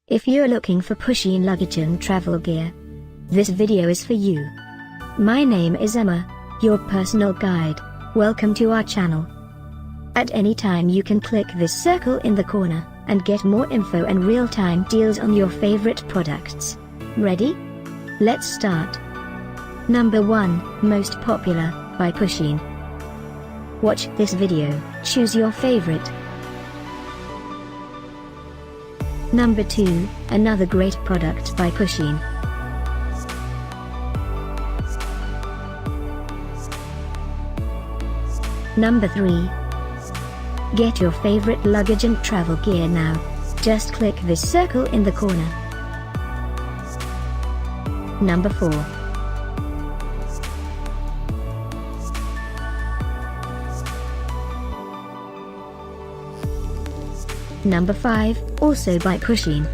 If you're looking for Pusheen luggage and travel gear, this video is for you. My name is Emma, your personal guide. Welcome to our channel. At any time you can click this circle in the corner, and get more info and real-time deals on your favorite products. Ready? Let's start. Number 1, Most Popular, by Pusheen. Watch this video, choose your favorite. Number 2, another great product by Pusheen. Number 3. Get your favorite luggage and travel gear now. Just click this circle in the corner. Number 4. Number 5, also by Pusheen.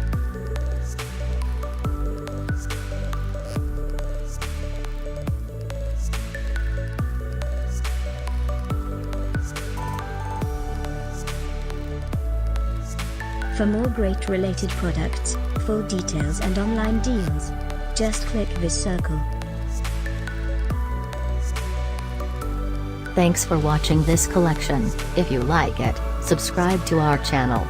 For more great related products, full details and online deals, just click this circle. Thanks for watching this collection. If you like it, subscribe to our channel.